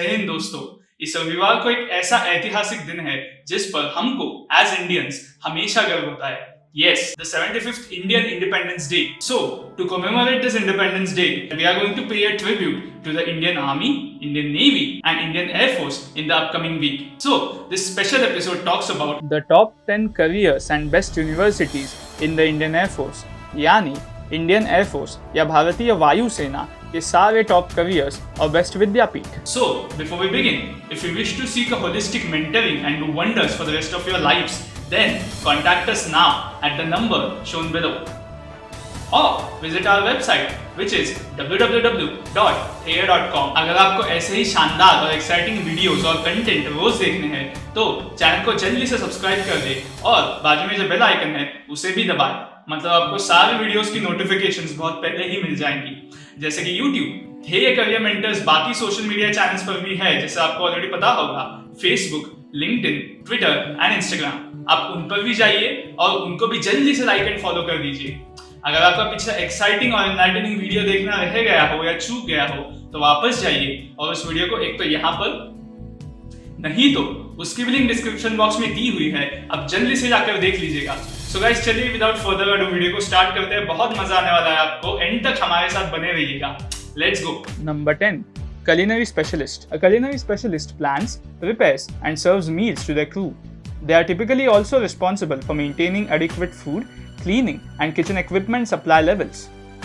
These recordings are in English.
जय हिंद दोस्तों। इस रविवार को एक ऐसा ऐतिहासिक दिन है जिस पर हमको एज इंडियंस हमेशा गर्व होता है। Yes, the 75th Indian Independence Day. So, to commemorate this Independence Day, we are going to pay a tribute to the Indian Army, Indian Navy, and Indian Air Force in the upcoming week. So, this special episode talks about the top 10 careers and best universities in the Indian Air Force, यानी Indian air force या भारतीय वायु सेना के सारे top careers और best विद्यापीठ। So, before we begin, if you wish to seek a holistic mentoring and do wonders for the rest of your lives, then contact us now at the number shown below. Or visit our website which is www.theya.com. अगर आपको ऐसे ही शानदार और exciting videos और content रोज देखने हैं तो channel को जल्दी से सब्सक्राइब कर दे और बाजू में जो बेल आइकन है उसे भी दबाएं। मतलब आपको सारे वीडियोस की नोटिफिकेशंस बहुत पहले ही मिल जाएंगी। जैसे कि YouTube, ध्येय करियर मेंटर्स बाकी सोशल मीडिया चैनल्स पर भी है, जैसे आपको ऑलरेडी पता होगा, Facebook, LinkedIn, Twitter and Instagram. आप उन पर भी जाइए और उनको भी जल्दी से लाइक एंड फॉलो कर दीजिए। अगर आपका पिछला एक्साइटिंग और एनलाइटनिंग वीडियो देखना रह गया हो या चूक गया हो तो वापस जाइए और उस वीडियो को एक तो यहाँ पर नहीं तो उसकी भी लिंक डिस्क्रिप्शन बॉक्स में दी हुई है, आप जल्दी से जाकर देख लीजिएगा। सो गाइस, चलिए विदाउट फर्दर अडू वीडियो को स्टार्ट करते हैं। बहुत मजा आने वाला है आपको, एंड तक हमारे साथ बने रहिएगा। Let's go. Number 10. Culinary specialist. A culinary specialist plans, prepares, and serves meals to their crew. They are typically also responsible for maintaining adequate food, cleaning, and kitchen equipment supply levels.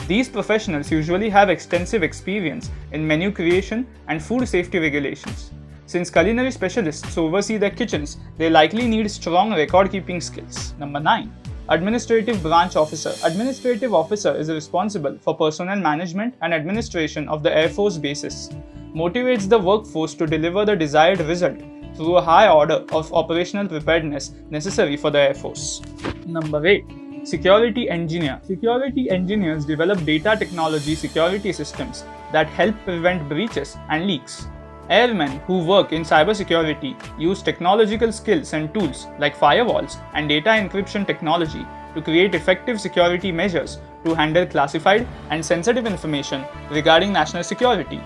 These professionals usually have extensive experience in menu creation and food safety regulations. Since culinary specialists oversee their kitchens, they likely need strong record-keeping skills. Number 9. Administrative Branch Officer. Administrative Officer is responsible for personnel management and administration of the Air Force bases. Motivates the workforce to deliver the desired result through a high order of operational preparedness necessary for the Air Force. Number 8. Security Engineer. Security engineers develop data technology security systems that help prevent breaches and leaks. Airmen who work in cybersecurity use technological skills and tools like firewalls and data encryption technology to create effective security measures to handle classified and sensitive information regarding national security.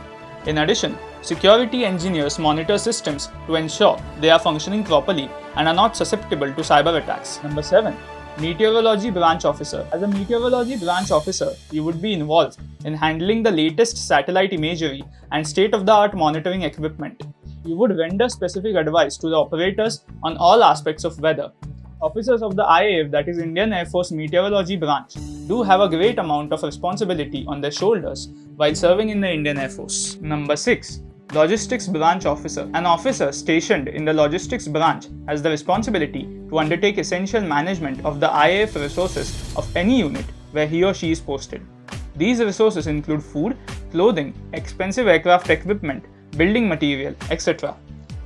In addition, security engineers monitor systems to ensure they are functioning properly and are not susceptible to cyber attacks. Number 7. Meteorology Branch Officer. As a meteorology branch officer, you would be involved in handling the latest satellite imagery and state-of-the-art monitoring equipment. You would render specific advice to the operators on all aspects of weather. Officers of the IAF, that is Indian Air Force Meteorology Branch, do have a great amount of responsibility on their shoulders while serving in the Indian Air Force. Number 6. Logistics Branch Officer. An officer stationed in the logistics branch has the responsibility to undertake essential management of the IAF resources of any unit where he or she is posted. These resources include food, clothing, expensive aircraft equipment, building material, etc.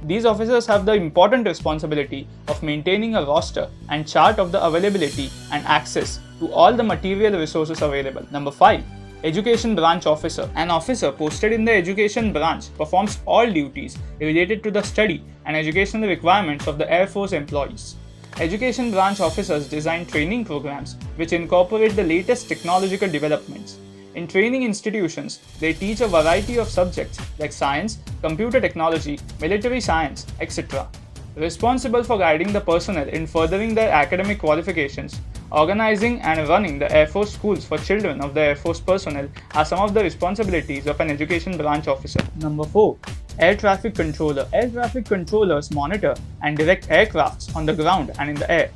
These officers have the important responsibility of maintaining a roster and chart of the availability and access to all the material resources available. Number 5. Education Branch Officer. An officer posted in the education branch performs all duties related to the study and educational requirements of the Air Force employees. Education branch officers design training programs which incorporate the latest technological developments. In training institutions, they teach a variety of subjects like science, computer technology, military science, etc. Responsible for guiding the personnel in furthering their academic qualifications, organizing and running the Air Force schools for children of the Air Force personnel are some of the responsibilities of an education branch officer. Number 4. Air Traffic Controller. Air traffic controllers monitor and direct aircrafts on the ground and in the air.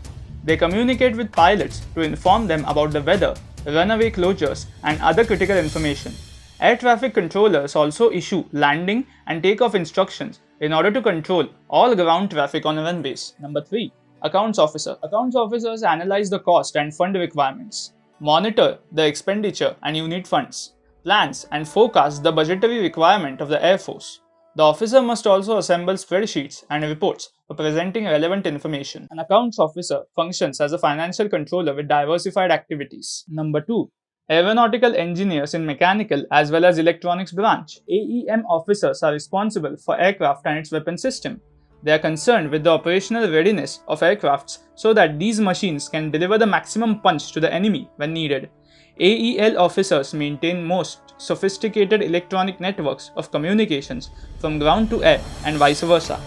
They communicate with pilots to inform them about the weather, runway closures, and other critical information. Air traffic controllers also issue landing and takeoff instructions in order to control all ground traffic on runways. Number 3. Accounts Officer. Accounts officers analyze the cost and fund requirements, monitor the expenditure and unit funds, plans and forecast the budgetary requirement of the Air Force. The officer must also assemble spreadsheets and reports for presenting relevant information. An accounts officer functions as a financial controller with diversified activities. Number 2. Aeronautical engineers in mechanical as well as electronics branch. AEM officers are responsible for aircraft and its weapon system. They are concerned with the operational readiness of aircrafts so that these machines can deliver the maximum punch to the enemy when needed. AEL officers maintain most sophisticated electronic networks of communications from ground to air and vice versa.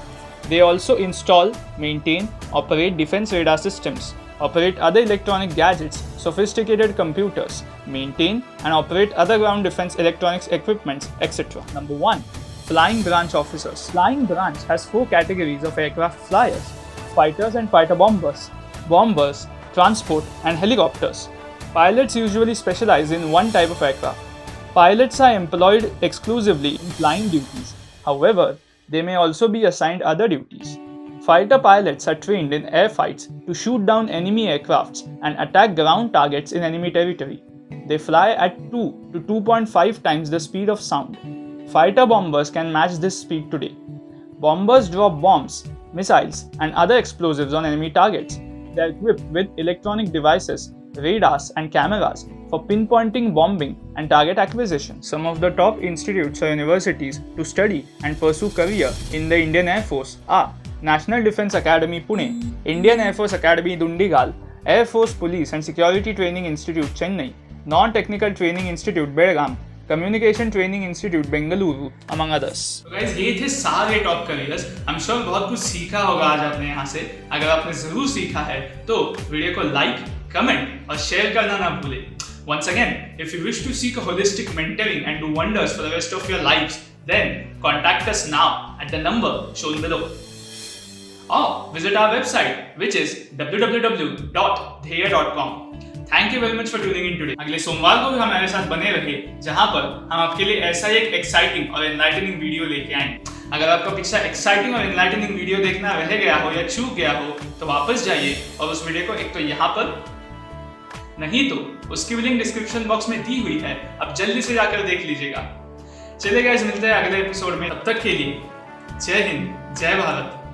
They also install, maintain, operate defense radar systems, operate other electronic gadgets, sophisticated computers, maintain and operate other ground defense electronics equipments, etc. Number 1. Flying Branch Officers. Flying Branch has 4 categories of aircraft flyers: fighters and fighter bombers, bombers, transport, and helicopters. Pilots usually specialize in one type of aircraft. Pilots are employed exclusively in flying duties. However, they may also be assigned other duties. Fighter pilots are trained in air fights to shoot down enemy aircrafts and attack ground targets in enemy territory. They fly at 2 to 2.5 times the speed of sound. Fighter bombers can match this speed today. Bombers drop bombs, missiles, and other explosives on enemy targets. They are equipped with electronic devices, radars, and cameras for pinpointing, bombing, and target acquisition. Some of the top institutes or universities to study and pursue career in the Indian Air Force are National Defence Academy Pune, Indian Air Force Academy Dundigal, Air Force Police and Security Training Institute Chennai, Non-Technical Training Institute Belgaum, Communication Training Institute Bengaluru, among others. तो guys ये थे सारे top careers. I am sure बहुत कुछ सीखा होगा आज आपने यहाँ से। अगर आपने जरूर सीखा है तो वीडियो को लाइक, कमेंट और शेयर करना ना भूलें। Once again, if you wish to seek a holistic mentoring and do wonders for the rest of your lives, then contact us now at the number shown below. Or visit our website, which is www.dheya.com. Thank you very much for tuning in today. अगले सोमवार को भी हमारे साथ बने रहिए, जहां पर हम आपके लिए ऐसा ही एक एक्साइटिंग और एनलाइटनिंग वीडियो लेके आएंगे। अगर आपका पिछला एक्साइटिंग और एनलाइटनिंग वीडियो देखना रह गया हो या चूक गया हो तो वापस जाइए और उस वीडियो को एक तो यहाँ पर, नहीं तो उसकी लिंक डिस्क्रिप्शन बॉक्स में दी हुई है, अब जल्दी से जाकर देख लीजिएगा। चलिए गाइस, मिलते हैं अगले एपिसोड में। तब तक के लिए जय हिंद, जय भारत।